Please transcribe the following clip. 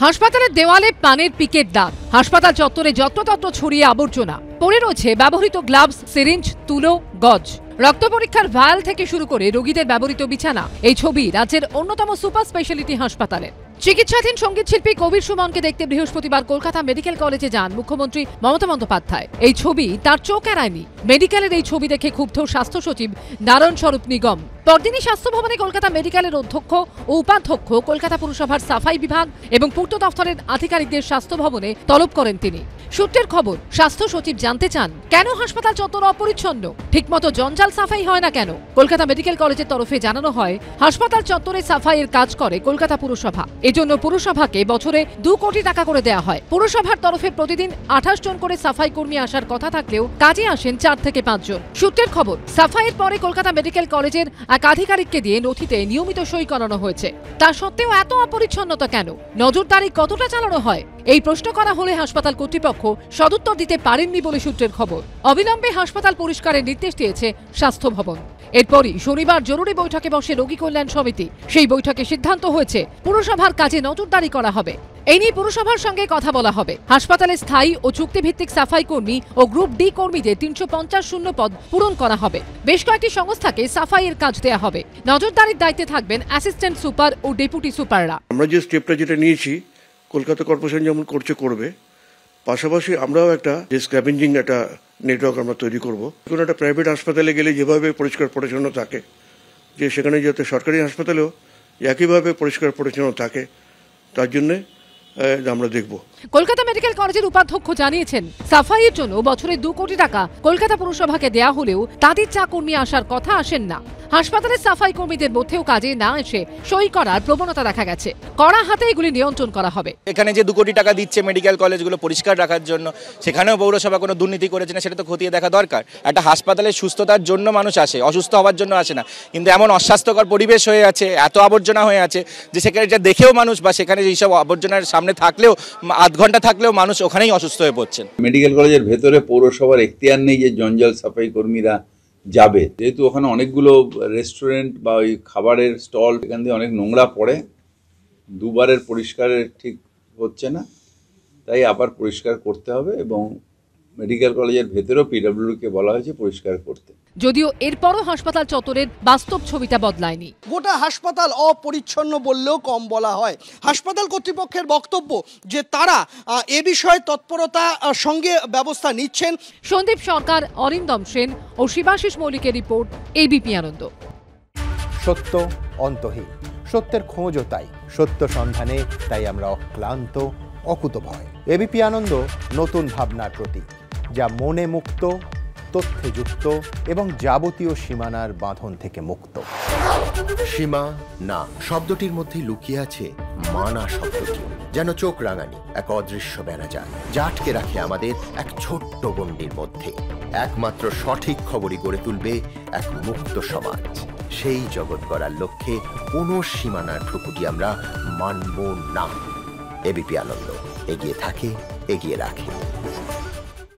হাসপাতালের দেওয়ালে পানের পিকের দাগ, হাসপাতাল চত্বরে যত্রতত্র ছড়িয়ে আবর্জনা, পড়ে রয়েছে ব্যবহৃত গ্লাভস, সিরিঞ্জ, তুলো, গজ। রক্ত পরীক্ষার ভায়াল থেকে শুরু করে রোগীদের ব্যবহৃত বিছানা। এই ছবি রাজ্যের অন্যতম সুপার স্পেশালিটি হাসপাতালের। চিকিৎসাধীন সঙ্গীত শিল্পী কবির সুমনকে দেখতে বৃহস্পতিবার কলকাতা মেডিকেল কলেজে যান মুখ্যমন্ত্রী মমতা বন্দ্যোপাধ্যায়। এই ছবি তার চোখ এড়ায়নি। মেডিকেলের এই ছবি দেখে ক্ষুব্ধ স্বাস্থ্য সচিব নারায়ণ স্বরূপ নিগম। পরদিনই স্বাস্থ্য ভবনে কলকাতা মেডিকেলের অধ্যক্ষ ও উপাধ্যক্ষ, কলকাতা পুরসভার সাফাই বিভাগ এবং পূর্ত দফতরের আধিকারিকদের স্বাস্থ্য ভবনে তলব করেন তিনি। সূত্রের খবর, স্বাস্থ্য সচিব জানতে চান কেন হাসপাতাল চত্বর অপরিচ্ছন্ন, ঠিকমতো জঞ্জাল সাফাই হয় না কেন। কলকাতা মেডিকেল কলেজের তরফে জানানো হয়, হাসপাতাল চত্বরে সাফাইয়ের কাজ করে কলকাতা পুরসভা। এজন্য পুরসভাকে বছরে 2 কোটি টাকা করে দেওয়া হয়। পুরসভার তরফে প্রতিদিন 28 জন করে সাফাই কর্মী আসার কথা থাকলেও কাজে আসেন 4 থেকে 5 জন। সূত্রের খবর, সাফাইয়ের পরে কলকাতা মেডিকেল কলেজের এক আধিকারিককে দিয়ে নথিতে নিয়মিত সই করানো হয়েছে। তা সত্ত্বেও এত অপরিচ্ছন্নতা কেন? নজরদারি কতটা চালানো হয়? এই প্রশ্ন করা হলে হাসপাতাল কর্তৃপক্ষ সদুত্তর দিতে পারেননি বলে সূত্রের খবর। অবিলম্বে হাসপাতাল পরিষ্কারের নির্দেশ দিয়েছে স্বাস্থ্য ভবন। এরপরই শনিবার জরুরি বৈঠকে বসে রোগী কল্যাণ সমিতি। সেই বৈঠকে সিদ্ধান্ত হয়েছে পুরসভার কাজে নজরদারি করা হবে। এই নিয়ে পুরসভার সঙ্গে কথা বলা হবে। হাসপাতালে স্থায়ী ও চুক্তিভিত্তিক সাফাই কর্মী ও গ্রুপ ডি কর্মীদের 350 শূন্য পদ পূরণ করা হবে। বেশ কয়েকটি সংস্থাকে সাফাইয়ের কাজ দেওয়া হবে। নজরদারির দায়িত্বে থাকবেন অ্যাসিস্ট্যান্ট সুপার ও ডেপুটি সুপাররা। আমরা যে স্টেপটা যেটা নিয়েছি, কলকাতা কর্পোরেশন যেমন করবে, পাশাপাশি আমরাও একটা যে স্ক্র্যাভেঞ্জিং একটা নেটওয়ার্ক আমরা তৈরি করব। কোনো একটা প্রাইভেট হাসপাতালে গেলে যেভাবে পরিষ্কার পরিচ্ছন্ন থাকে, যে সেখানে যাতে সরকারি হাসপাতালেও একইভাবে পরিষ্কার পরিচ্ছন্ন থাকে, তার জন্যে আমরা দেখব। কলকাতা মেডিকেল কলেজের উপাধ্যক্ষ জানিয়েছেন, সাফাইয়ের জন্য বছরে 2 কোটি টাকা কলকাতা পুরসভাকে দেয়া হলেও তাদের চা কর্মী আসার কথা আসেন না। হাসপাতালের সাফাই কর্মীদের মধ্যেও কাজে না এসে সই করার প্রবণতা দেখা গেছে। কড়া হাতে এগুলি নিয়ন্ত্রণ করা হবে। এখানে যে 2 কোটি টাকা দিচ্ছে মেডিকেল কলেজগুলো পরিষ্কার রাখার জন্য, সেখানেও পৌরসভা কোনো দুর্নীতি করেছে না সেটা তো খতিয়ে দেখা দরকার। একটা হাসপাতালের সুস্থতার জন্য মানুষ আসে, অসুস্থ হওয়ার জন্য আসে না। কিন্তু এমন অস্বাস্থ্যকর পরিবেশ হয়ে আছে, এত আবর্জনা হয়ে আছে যে সেখানে যা দেখেও মানুষ বা সেখানে এইসব আবর্জনার সামনে থাকলেও আধ ঘন্টা থাকলেও মানুষ ওখানেই অসুস্থ হয়ে পড়ছেন। মেডিকেল কলেজের ভেতরে পৌরসভার এখতিয়ার নেই যে জঞ্জাল সাফাই কর্মীরা যাবে, যেহেতু ওখানে অনেকগুলো রেস্টুরেন্ট বা ওই খাবারের স্টল, এখান দিয়ে অনেক নোংরা পড়ে, 2 বারের পরিষ্কারের ঠিক হচ্ছে না, তাই আবার পরিষ্কার করতে হবে। এবং মেডিকেল কলেজের ভেতরেও পিডব্লিউকে বলা হয়েছে পরিষ্কার করতে। যদিও এরপরও হাসপাতাল চত্বরের বাস্তব ছবিটা বদলায়নি। গোটা হাসপাতাল অপরিচ্ছন্ন বললেও কম বলা হয়। হাসপাতাল কর্তৃপক্ষের বক্তব্য যে তারা এ বিষয়ে তৎপরতা সঙ্গে ব্যবস্থা নিচ্ছেন। সন্দীপ সরকার, অরিন্দম সেন ও শিবাশিস মৌলিকের রিপোর্ট, এবিপি আনন্দ। সত্য অন্তহীন, সত্যের খোঁজও তাই, সত্য সন্ধানে তাই আমরা অক্লান্ত, অকুতভয়। এবিপি আনন্দ নতুন ভাবনার প্রতীক, যা মনে মুক্ত, তথ্যে যুক্ত এবং যাবতীয় সীমানার বাঁধন থেকে মুক্ত। সীমা না শব্দটির মধ্যে লুকিয়ে আছে মানা শব্দটি, যেন চোখ রাঙানি এক অদৃশ্য বেড়াজাল, যা আটকে রাখে আমাদের এক ছোট্ট গণ্ডির মধ্যে। একমাত্র সঠিক খবরই গড়ে তুলবে এক মুক্ত সমাজ। সেই জগৎ গড়ার লক্ষ্যে কোনো সীমানার ঠুকুটি আমরা মানব না। এবিপি আনন্দ এগিয়ে থাকে, এগিয়ে রাখে।